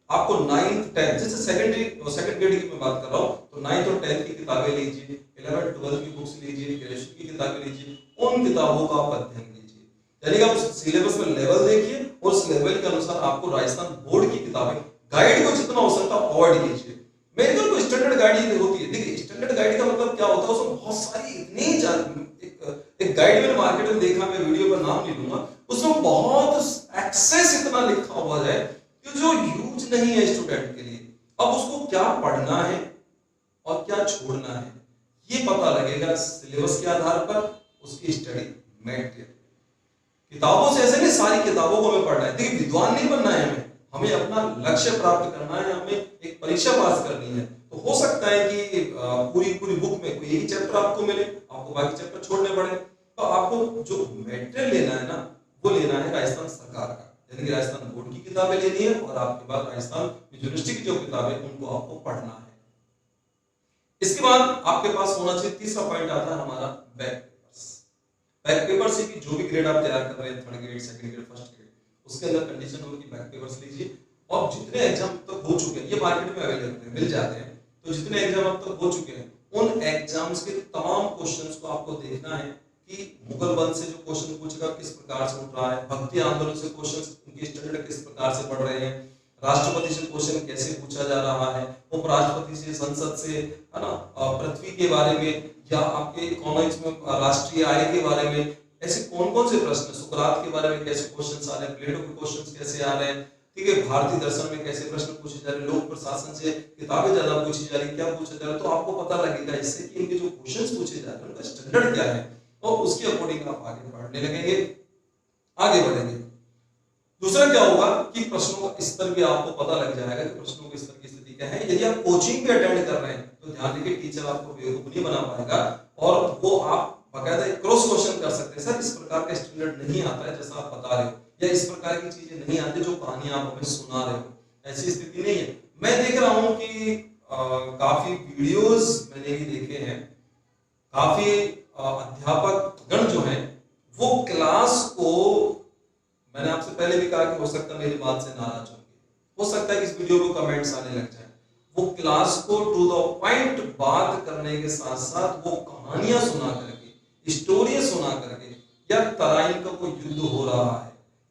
आपको 9th 10th, जैसे सेकंड ग्रेड की मैं बात कर रहा हूं, तो 9th और 10th की किताबें लीजिए, 11th 12th की बुक्स लीजिए, ग्रेजुएशन की किताबें लीजिए, उन किताबों का आप अध्ययन कीजिए। यानी कि आप सिलेबस में लेवल देखिए और उस लेवल के अनुसार आपको राजस्थान बोर्ड की किताबें, गाइड को जितना हो सकता है अवॉइड कीजिए। मेरे को स्टैंडर्ड गाइड होती है, देखिए स्टैंडर्ड गाइड का मतलब क्या होता है, उसमें बहुत सारी एक गाइड मैंने मार्केट में देखा, मैं वीडियो पर नाम नहीं लूंगा, उसमें बहुत एक्सेस इतना लिखा हुआ है कि जो यूज नहीं है स्टूडेंट के लिए। अब उसको क्या पढ़ना है और क्या छोड़ना है ये पता लगेगा सिलेबस के आधार पर, उसकी स्टडी मटेरियल। किताबों से ऐसे नहीं सारी किताबों को हमें पढ़ना है, देखिए विद्वान नहीं बनना है हमें अपना लक्ष्य प्राप्त करना है, हमें एक परीक्षा पास करनी है। तो हो सकता है कि पूरी बुक में कोई एक ही चैप्टर आपको मिले, आपको बाकी चैप्टर छोड़ने पड़े। तो आपको जो मटेरियल लेना है ना, वो लेना है राजस्थान सरकार का, यानी कि राजस्थान बोर्ड की किताबें लेनी है और आपके पास राजस्थान यूनिवर्सिटी की जो किताबें उनको आपको पढ़ना है। इसके बाद आपके पास होना चाहिए, तीसरा पॉइंट आता है हमारा बैक पेपर्स। बैक पेपर से कि जो भी ग्रेड आप तैयार कर रहे हैं, third grade, second grade, first grade, उसके अंदर कंडीशन होगी कि बैक पेपर्स लीजिए। और जितने एग्जाम तक हो चुके हैं, ये मार्केट में अवेलेबल है, मिल जाते हैं, तो जितने एग्जाम अब तक हो चुके हैं उन एग्जाम्स के तमाम क्वेश्चंस को आपको देखना है कि मुगल वंश से जो क्वेश्चन पूछेगा किस प्रकार से उठ रहा है, भक्ति आंदोलन से क्वेश्चंस उनके स्टैंडर्ड किस प्रकार से पढ़ रहे हैं, राष्ट्रपति से क्वेश्चन कैसे पूछा जा रहा है, उपराष्ट्रपति से, संसद से, है ना, पृथ्वी के बारे में, या आपके इकोनॉमिक्स में राष्ट्रीय आय के बारे में, ऐसे कौन कौन से प्रश्न, सुकरात के बारे में कैसे क्वेश्चंस आ रहे हैं, प्लेटो के क्वेश्चंस कैसे आ रहे हैं, ठीक है, भारतीय दर्शन में कैसे प्रश्न पूछे जा रहे हैं, लोक प्रशासन से किताबें ज्यादा पूछी जा रही, क्या पूछा जा रहा है, तो आपको पता लगेगा इससे कि इनके जो क्वेश्चंस पूछे जा रहे हैं उनका स्टैंडर्ड क्या है, और उसके अकॉर्डिंग आप आगे बढ़ने लगेंगे, आगे बढ़ेंगे। दूसरा क्या होगा कि प्रश्नों का स्तर भी आपको पता लग जाएगा कि प्रश्नों के स्तर की स्थिति क्या है। यदि आप कोचिंग भी अटेंड कर रहे हैं तो ध्यान रखिए टीचर आपको बेवकूफ नहीं बना पाएगा, और वो आप बकायदा क्रॉस क्वेश्चन कर सकते हैं, सर इस प्रकार का स्टैंडर्ड नहीं आता है जैसा आप बता रहे हो, या इस प्रकार की चीजें नहीं आती जो कहानी आप हमें सुना रहे हो, ऐसी स्थिति नहीं है। मैं देख रहा हूं कि काफी वीडियोस मैंने भी देखे हैं, काफी अध्यापक गण जो हैं वो क्लास को, मैंने आपसे पहले भी कहा कि हो सकता है मेरी बात से नाराज होंगे, हो सकता है कि इस वीडियो को कमेंट्स आने लग जाए, वो क्लास को टू द पॉइंट बात करने के साथ साथ वो कहानियां सुना करके, स्टोरी सुना करके, या तराइन का कोई युद्ध हो रहा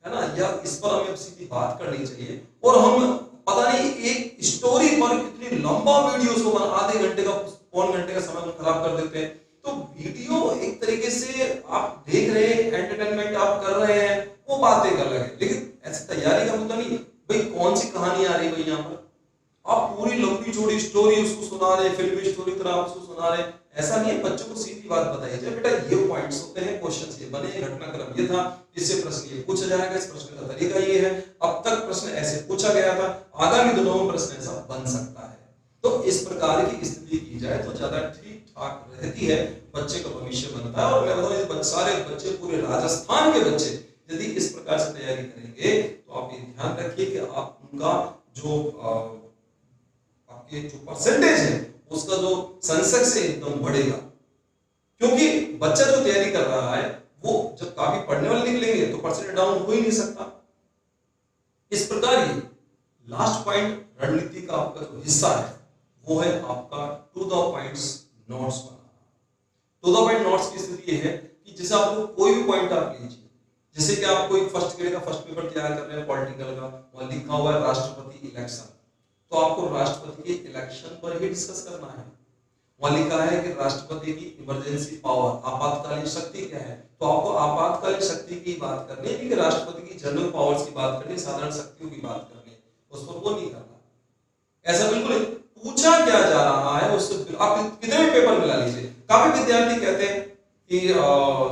है ना, या इस पर हमें सीधी बात करनी चाहिए, और हम पता नहीं एक स्टोरी पर कितनी लंबा वीडियो को आधे घंटे का, पौन घंटे का समय खराब कर देते हैं। तो वीडियो एक तरीके से आप देख रहे हैं, एंटरटेनमेंट आप कर रहे हैं, वो बातें कर रहे हैं, लेकिन ऐसी तैयारी का मुद्दा नहीं भाई, कौन सी कहानी आ रही है भाई, यहाँ पर आप पूरी लंबी चौड़ी स्टोरी उसको सुना रहे, फिल्मी स्टोरी तरह आप उसको सुना रहे, ऐसा नहीं है। बच्चों को सीधी बात बताइए, बेटा ये पॉइंट्स होते हैं, क्वेश्चंस ये बने, घटनाक्रम ये था, इससे प्रश्न ये पूछा जाएगा, इस प्रश्न का तरीका ये है, अब तक प्रश्न ऐसे पूछा गया था, आगामी दिनों में प्रश्न ऐसा बन सकता है। तो इस प्रकार की स्थिति की जाए तो ज्यादा ठीक ठाक रहती है, बच्चे का भविष्य बनता है। और मैं बताऊं सारे बच्चे, पूरे राजस्थान के बच्चे यदि इस प्रकार से तैयारी करेंगे तो आप ये ध्यान रखिए कि आप उनका जो आपके जो परसेंटेज है उसका जो सेंसेक्स है एकदम बढ़ेगा, क्योंकि बच्चा जो तैयारी कर रहा है वो जब काफी पढ़ने वाले निकलेंगे तो परसेंटेज डाउन हो ही नहीं सकता। इस प्रकार ये लास्ट पॉइंट रणनीति का आपका जो हिस्सा है वो है आपका टू द पॉइंट्स नोट्स बनाना। टू द पॉइंट नोट्स की स्थिति ये है कि जैसे आपको कोई भी पॉइंट आप लीजिए, जैसे कि आप कोई फर्स्ट ग्रेड का फर्स्ट पेपर तैयार कर रहे हैं पॉलिटिकल का, वहां लिखा हुआ है राष्ट्रपति इलेक्शन, तो आपको राष्ट्रपति के इलेक्शन पर ही डिस्कस करना है। वहां लिखा है कि राष्ट्रपति की इमरजेंसी पावर, आपातकालीन शक्ति क्या है, तो आपको आपातकालीन शक्ति की बात करनी है कि राष्ट्रपति की जनरल पावर्स की बात करनी है, साधारण शक्तियों की बात करनी है, उस पर वो नहीं करना। ऐसा बिल्कुल पूछा क्या जा रहा है उससे आप कितने भी पेपर मिला लीजिए। काफी विद्यार्थी कहते हैं कि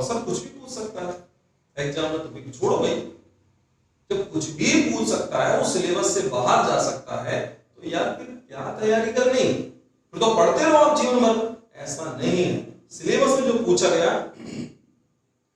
सब कुछ भी पूछ सकता है एग्जाम में, तो छोड़ो भाई, जब कुछ भी पूछ सकता है, वो सिलेबस से बाहर जा सकता है, तो यार फिर क्या तैयारी करनी, फिर तो पढ़ते रहो आप जीवन भर। ऐसा नहीं है, सिलेबस में जो पूछा गया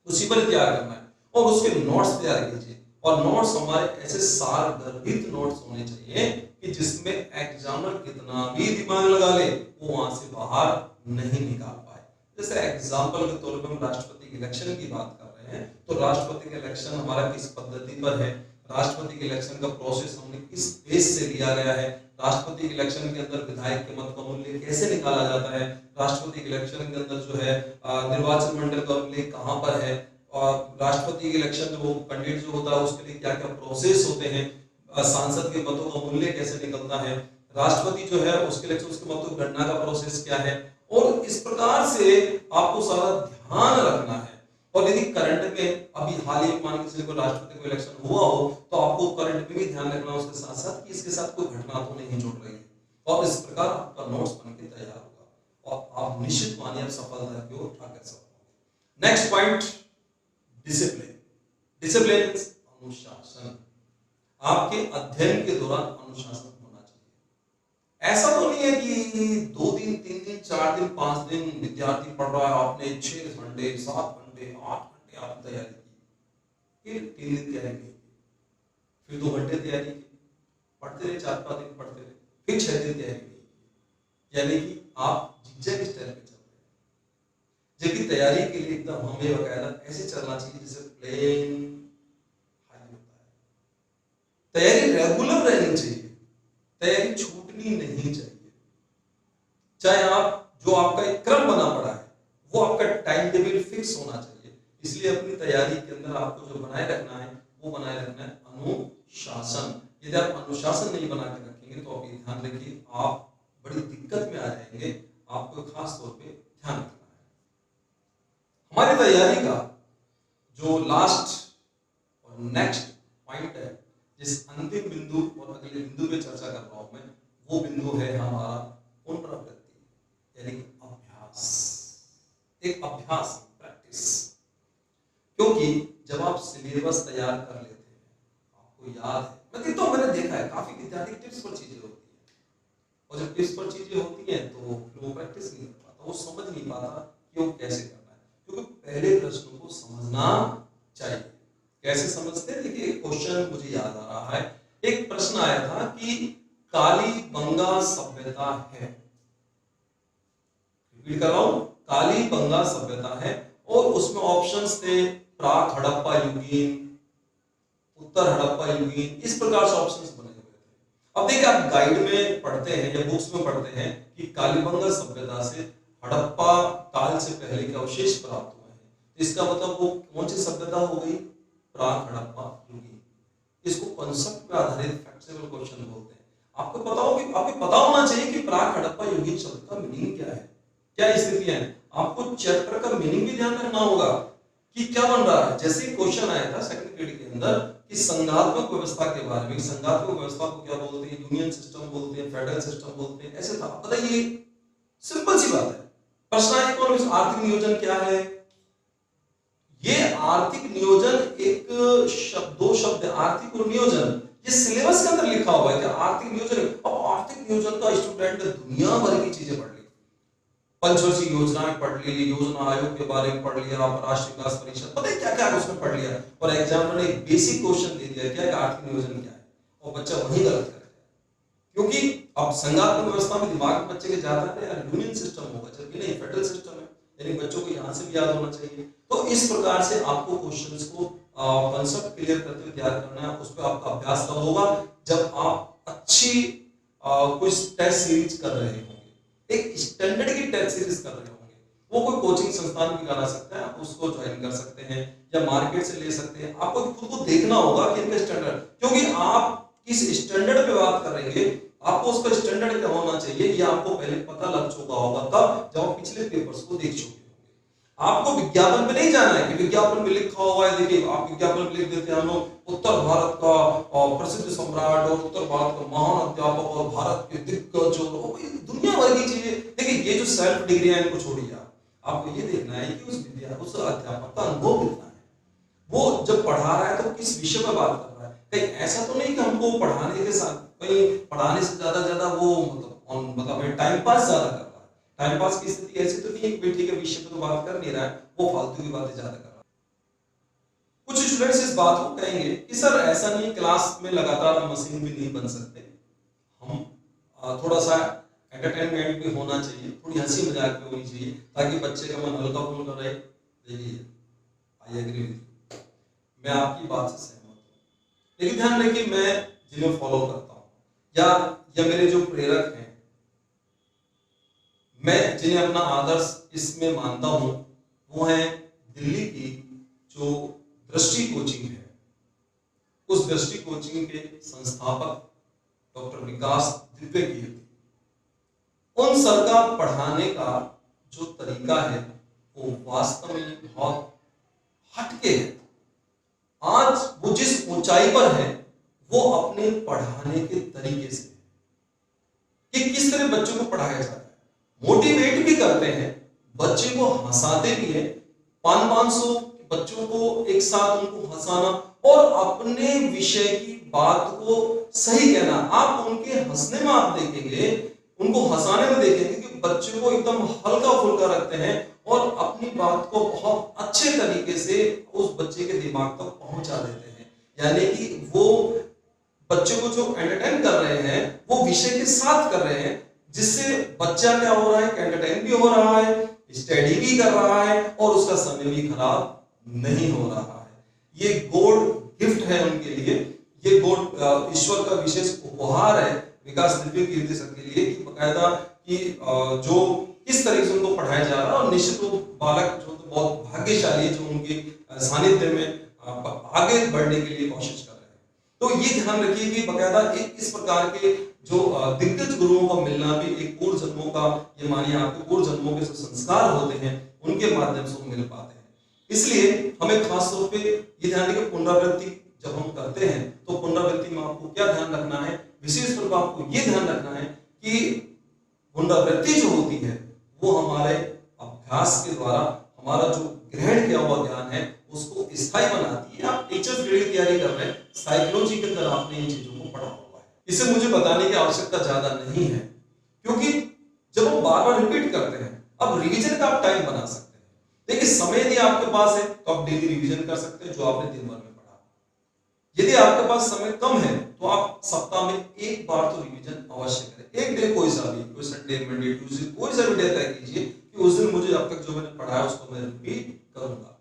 उसी पर तैयार करना है और उसके नोट्स तैयार कीजिए। और नोट्स हमारे ऐसे सार गर्भित नोट्स होने चाहिए कि जिसमें एग्जामिनर कितना भी दिमाग लगा ले वो वहां से बाहर नहीं निकाल पाए। जैसे एग्जांपल के तौर पर हम राष्ट्रपति के इलेक्शन की बात कर रहे हैं, तो राष्ट्रपति का इलेक्शन हमारा किस पद्धति पर है, राष्ट्रपति के इलेक्शन का प्रोसेस हमने किस बेस से लिया गया है, राष्ट्रपति के इलेक्शन के अंदर विधायक के मत का मूल्य कैसे निकाला जाता है, राष्ट्रपति के इलेक्शन के अंदर जो है निर्वाचन मंडल का मूल्य कहां पर है, और राष्ट्रपति के इलेक्शन में वो कैंडिडेट जो होता है उसके लिए क्या क्या प्रोसेस होते हैं, सांसद के मतों का मूल्य कैसे निकलता है, राष्ट्रपति जो है उसके इलेक्शन उसके मतों की गणना का प्रोसेस क्या है, और इस प्रकार से आपको सारा ध्यान रखना है। और यदि करंट में अभी हाल ही मान के चलिए राष्ट्रपति का इलेक्शन हुआ हो तो आपको करंट में भी ध्यान रखना उसके साथ साथ कि इसके साथ कोई घटना तो नहीं जुड़ रही है, और इस प्रकार आपका नोट्स बनके तैयार होगा और आप निश्चित मानिए आप सफलता की ओर अग्रसर होंगे। Next point, discipline. डिसिप्लिन अनुशासन। आपके अध्ययन के दौरान अनुशासन होना चाहिए। ऐसा तो नहीं है कि 2 दिन 3 दिन 4 दिन 5 दिन विद्यार्थी पढ़ रहा है, आपने 6 घंटे 7 घंटे 8 घंटे आपने तैयारी की, फिर 3 दिन तैयारी नहीं की, फिर 2 घंटे तैयारी की, पढ़ते रहे 4-5 दिन पढ़ते रहे, फिर 6 दिन तैयारी नहीं की, यानी कि आप जिगजैग स्टाइल पे चल रहे हैं। जबकि तैयारी के लिए एकदम हमें बकायदा ऐसे चलना चाहिए जैसे प्लेन हाई होता है। तैयारी रेगुलर रहनी चाहिए, तैयारी छूटनी नहीं चाहिए। चाहे आप जो आपका एक क्रम बना पड़ा है वो आपका टाइम टेबल फिक्स होना चाहिए। इसलिए अपनी तैयारी के अंदर आपको जो बनाए रखना है वो बनाए रखना है अनुशासन। यदि आप अनुशासन नहीं बना के रखेंगे तो आप ये ध्यान रखिए आप बड़ी दिक्कत में आ जाएंगे। आपको खास तौर पे ध्यान रखना है। हमारी तैयारी का जो लास्ट और नेक्स्ट पॉइंट है, जिस अंतिम बिंदु और अगले बिंदु पे चर्चा कर रहा हूं मैं, वो बिंदु है हमारा पुनरावृत्ति, यानी अभ्यास। एक अभ्यास, प्रैक्टिस। क्योंकि जब आप सिलेबस तैयार कर लेते हैं, आपको याद है, मैंने देखा है काफी विद्यार्थी टिप्स पर चीजें होती है, और जब टिप्स पर चीजें होती हैं तो वो प्रैक्टिस नहीं कर पाता, वो समझ नहीं पाता कि वो कैसे करना है। क्योंकि पहले प्रश्न को समझना चाहिए। कैसे समझते हैं? देखिए एक क्वेश्चन मुझे याद आ रहा है, एक प्रश्न आया था कि कालीबंगा सभ्यता है, रिपीट कर रहा हूं, कालीबंगा सभ्यता है, और उसमें ऑप्शंस थे प्राक हड़प्पा युगीन, उत्तर हड़प्पा युगीन, इस प्रकार से ऑप्शंस बने हुए थे। अब देखिए आप गाइड में पढ़ते हैं या बुक्स में पढ़ते हैं कि कालीबंगा सभ्यता से हड़प्पा काल से पहले के अवशेष प्राप्त हुए हैं, इसका मतलब वो कौन सी सभ्यता हो गई? प्राक हड़प्पा युगीन। इसको कॉन्सेप्ट पे आधारित फैक्चुअल क्वेश्चन बोलते हैं। आपको पता होना चाहिए कि प्राक हड़प्पा युगीन शब्द का मीनिंग क्या है, क्या स्थितियां हैं। आपको चैप्टर का मीनिंग भी ध्यान रखना होगा कि क्या बन रहा है। जैसे क्वेश्चन आया था सेकंड पीरियड के अंदर कि संघात्मक व्यवस्था के बारे में, संघात्मक व्यवस्था को क्या बोलते हैं? यूनियन सिस्टम बोलते हैं, फेडरल सिस्टम बोलते हैं, ऐसे था। बताइए, सिंपल सी बात है। प्रश्न आया इकोनॉमिक्स, आर्थिक नियोजन क्या है? ये आर्थिक नियोजन एक दो शब्द आर्थिक और नियोजन, ये सिलेबस के अंदर लिखा हुआ है कि आर्थिक नियोजन। अब आर्थिक नियोजन का स्टूडेंट दुनिया भर की चीजें पढ़ ली, पंचवर्षीय योजनाएं पढ़ ली, योजना आयोग के बारे में पढ़ लिया, राष्ट्रीय विकास परिषद, पता है क्या क्या उसमें पढ़ लिया, और एग्जामिनर ने एक बेसिक क्वेश्चन दे दिया क्या आर्थिक नियोजन क्या है, और बच्चा वही गलत कर दिया। क्योंकि अब संघात्मक व्यवस्था में दिमाग में बच्चे के जाता है यार यूनियन सिस्टम होगा, जबकि नहीं फेडरल सिस्टम है, यानी बच्चों को यहाँ से भी याद होना चाहिए। तो इस प्रकार से आपको क्वेश्चंस को कंसेप्ट क्लियर करते हुए तैयार करना है। उस पर आपका अभ्यास कब होगा? जब आप अच्छी कोई टेस्ट सीरीज कर रहे होंगे, एक स्टैंडर्ड की टेस्ट सीरीज कर रहे होंगे। वो कोई कोचिंग संस्थान भी करा सकता है, आप उसको ज्वाइन कर सकते हैं या मार्केट से ले सकते हैं। आपको खुद को देखना होगा कि इनका स्टैंडर्ड, क्योंकि आप किस स्टैंडर्ड पे बात करेंगे, आपको उसका स्टैंडर्ड क्या होना चाहिए ये आपको पहले पता लग चुका होगा। कब? जब आप पिछले पेपर्स को देख चुके होंगे। आपको विज्ञापन पे नहीं जाना है कि विज्ञापन में लिखा हुआ है, देखिए आप विज्ञापन में लिख देते हैं हम लोग उत्तर भारत का प्रसिद्ध सम्राट और उत्तर भारत का महान अध्यापक और भारत के दिग्गज और दुनिया भर की चीजें। देखिए ये जो सेल्फ डिग्री है इनको छोड़िए, आपको ये देखना है कि उस अध्यापक का अनुभव कितना है, वो जब पढ़ा रहा है तो किस विषय पर बात कर रहा है। कहीं ऐसा तो नहीं कि हमको पढ़ाने के साथ कहीं पढ़ाने से ज्यादा वो मतलब टाइम पास ज्यादा कर रहा है। टाइम पास की स्थिति ऐसी तो नहीं है कि ठीक है विषय पे तो बात कर नहीं रहा है, वो फालतू की बातें ज्यादा कर रहा है। कुछ स्टूडेंट्स इस बात को कहेंगे कि सर ऐसा नहीं, क्लास में लगातार हम मशीन भी नहीं बन सकते, हम थोड़ा सा एंटरटेनमेंट भी होना चाहिए, थोड़ी हंसी मजाक भी होनी चाहिए ताकि बच्चे का मन हल्का फुल्का रहे। देखिए आई एग्री विद यू, मैं आपकी बात से सहमत हूँ, लेकिन ध्यान रखिए मैं जिन्हें फॉलो करता हूँ या मेरे जो प्रेरक हैं, मैं जिन्हें अपना आदर्श इसमें मानता हूँ, वो है दिल्ली की जो दृष्टि कोचिंग है। उस दृष्टि कोचिंग के संस्थापक डॉक्टर विकास दिव्य कीर्ति। उन सर का पढ़ाने का जो तरीका है वो वास्तव में बहुत हटके है। आज वो जिस ऊंचाई पर है वो अपने पढ़ाने के तरीके से, कि किस तरह बच्चों को पढ़ाया जाता है, मोटिवेट भी करते हैं, बच्चे को हंसाते भी हैं। 500 बच्चों को एक साथ उनको हंसाना और अपने विषय की बात को सही कहना। आप उनके हंसने में आप देखेंगे, उनको हंसाने में देखेंगे कि बच्चे को एकदम हल्का फुल्का रखते हैं और अपनी बात को बहुत अच्छे तरीके से उस बच्चे के दिमाग तक पहुंचा देते हैं। यानी कि वो बच्चे को जो एंटरटेन कर रहे हैं वो विषय के साथ कर रहे हैं, जिससे बच्चा क्या हो रहा है, एंटरटेन भी हो रहा है, स्टडी भी कर रहा है और उसका समय भी खराब नहीं हो रहा है। ये गॉड गिफ्ट है उनके लिए, ये गॉड ईश्वर का विशेष उपहार है विकास दिव्य कीर्ति सर के लिए, कि बकायदा कि जो किस तरीके से उनको पढ़ाया जा रहा है। और निश्चित रूप बालक जो तो बहुत भाग्यशाली है जो उनके सानिध्य में आगे बढ़ने के लिए कोशिश कर रहे हैं। तो ये ध्यान रखिए कि बकायदा इस प्रकार के जो दिग्गज गुरुओं का मिलना भी एक पूर्व जन्मों का, ये मानिए आपके पूर्व जन्मों के जो संस्कार होते हैं उनके माध्यम से वो मिल पाते हैं। इसलिए हमें खास तौर पे ये ध्यान रखिए, पुनरावृत्ति जब हम करते हैं तो पुनरावृत्ति में आपको क्या ध्यान रखना है, विशेष तौर पर आपको ये ध्यान रखना है कि पुनरावृत्ति जो होती है वो हमारे अभ्यास के द्वारा हमारा जो ग्रहण किया हुआ ज्ञान है उसको स्थायी बनाती है। आप टीचर्स ग्रेड की तैयारी कर रहे हैं, साइकोलॉजी के अंदर आपने इन चीजों को पढ़ा हुआ है, इसे मुझे बताने की आवश्यकता ज्यादा नहीं है, क्योंकि जब हम बार बार रिपीट करते हैं, अब रिवीजन का आप टाइम बना सकते हैं। देखिए समय यदि आपके पास है तो आप डेली रिवीजन कर सकते हैं जो आपने दिन भर में पढ़ा। यदि आपके पास समय कम है तो आप सप्ताह में एक बार तो रिवीजन अवश्य करें। एक डे कोई सा भी, कोई संडे, मंडे, ट्यूसडे, कोई सा भी डे तय कीजिए कि उस दिन मुझे अब तक जो मैंने पढ़ा है उसको मैं रिपीट करूंगा।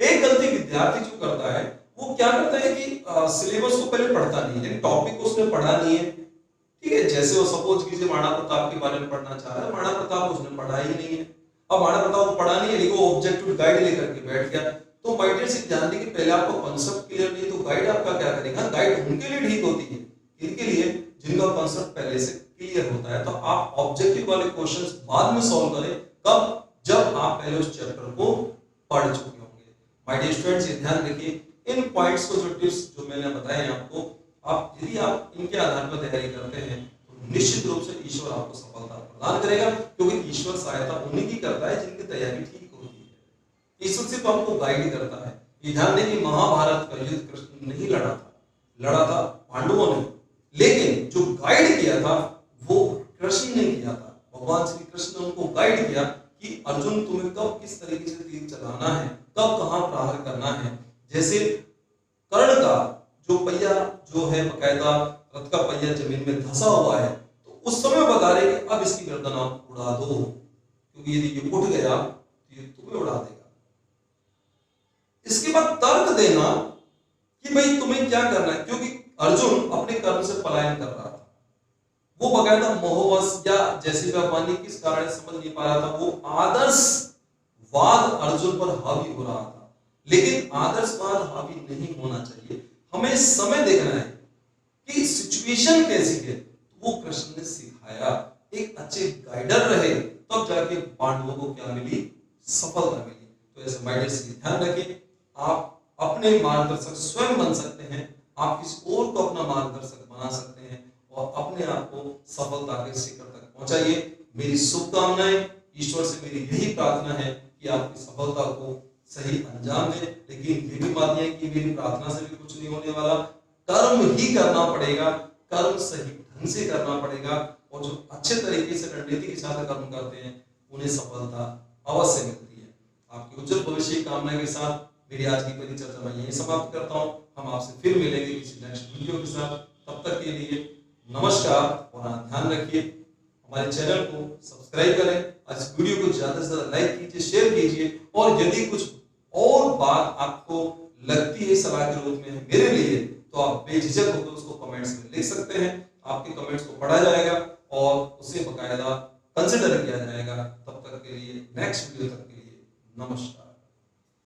एक गलती विद्यार्थी जो करता है वो क्या करता है कि सिलेबस को पहले पढ़ता नहीं है, टॉपिक को उसने पढ़ा नहीं है, ठीक है। जैसे वो सपोज कीजिए महाराणा प्रताप के बारे में पढ़ना चाह रहा है, महाराणा प्रताप उसने पढ़ा ही नहीं है। अब महाराणा प्रताप को पढ़ा नहीं है लेकिन वो ऑब्जेक्टिव गाइड लेकर के बैठ गया, तो माय डियर से ध्यान दें कि पहले आपको कांसेप्ट क्लियर नहीं तो गाइड आपका क्या करेगा। गाइड उनके लिए ठीक होती है, इनके लिए जिनका कांसेप्ट पहले से क्लियर होता है। तो आप ऑब्जेक्टिव वाले क्वेश्चंस बाद में सॉल्व करें, कब? जब आप पहले उस चैप्टर को पढ़ चुके होंगे। माय डियर स्टूडेंट्स ये ध्यान रखिए, इन पॉइंट्स को, जो टिप्स जो मैंने बताए हैं आपको, आप यदि आप इनके आधार पर तैयारी करते हैं तो निश्चित रूप से ईश्वर आपको सफलता प्रदान करेगा, क्योंकि ईश्वर सहायता उन्हीं की करता है जिनकी तैयारी ठीक होती है। ईश्वर सिर्फ आपको गाइड करता है। ये ध्यान दें कि महाभारत का युद्ध कृष्ण नहीं लड़ा था, लड़ा था पांडवों ने, लेकिन जो गाइड किया था वो कृष्ण ने किया था। भगवान श्री कृष्ण ने उनको गाइड किया कि अर्जुन तुम्हें कब किस तरीके से तीर चलाना है, कब कहां प्रहार करना है। जैसे कर्ण का जो पहिया जो है बकायदा रथ का पहिया जमीन में धंसा हुआ है, तो उस समय बता रहे कि अब इसकी गर्दन आप उड़ा दो, क्योंकि यदि ये उठ गया तो ये तुम्हें उड़ा देगा। इसके बाद तर्क देना कि भाई तुम्हें क्या करना है, क्योंकि अर्जुन अपने कर्म से पलायन कर रहा था। वो बकायदा मोहवश या जैसे व्यापानी किस कारण समझ नहीं पा रहा था, वो आदर्शवाद अर्जुन पर हावी हो रहा था। लेकिन आदर्शवाद हावी नहीं होना चाहिए, हमें समय देखना है कि सिचुएशन कैसी है। तो वो कृष्ण ने सिखाया, एक अच्छे गाइडर रहे, तब जाके पांडवों को क्या मिली, सफलता मिली। तो ऐसे माइंड से ध्यान रखें, आप अपने मार्गदर्शक स्वयं बन सकते हैं, आप किसी और को अपना मार्गदर्शक बना सकते हैं और अपने आप को सफलता के शिखर तक पहुंचाइए। मेरी शुभकामनाएं, ईश्वर से मेरी यही प्रार्थना है कि आपकी सफलता को सही अंजाम दें। लेकिन ये भी बात है कि मेरी प्रार्थना से भी कुछ नहीं होने वाला, कर्म ही करना पड़ेगा, कर्म सही ढंग से करना पड़ेगा, और जो अच्छे तरीके से रणनीति के साथ कर्म करते हैं उन्हें सफलता अवश्य मिलती है। आपके उज्जवल भविष्य की कामना के साथ मेरी आज की परिचर्चा मैं यही समाप्त करता हूं। हम आपसे फिर मिलेंगे किसी नेक्स्ट वीडियो के साथ। तब तक के लिए नमस्कार और ध्यान रखिए। हमारे चैनल को सब्सक्राइब करें, इस वीडियो को ज्यादा से ज्यादा लाइक कीजिए, शेयर कीजिए, और यदि कुछ और बात आपको लगती है सलाह के रूप में मेरे लिए, तो आप बेझिझक होकर उसको कमेंट्स में लिख सकते हैं। आपके कमेंट्स को पढ़ा जाएगा और उसे बकायदा कंसिडर किया जाएगा। तब तक के लिए, नेक्स्ट वीडियो तक के लिए नमस्कार।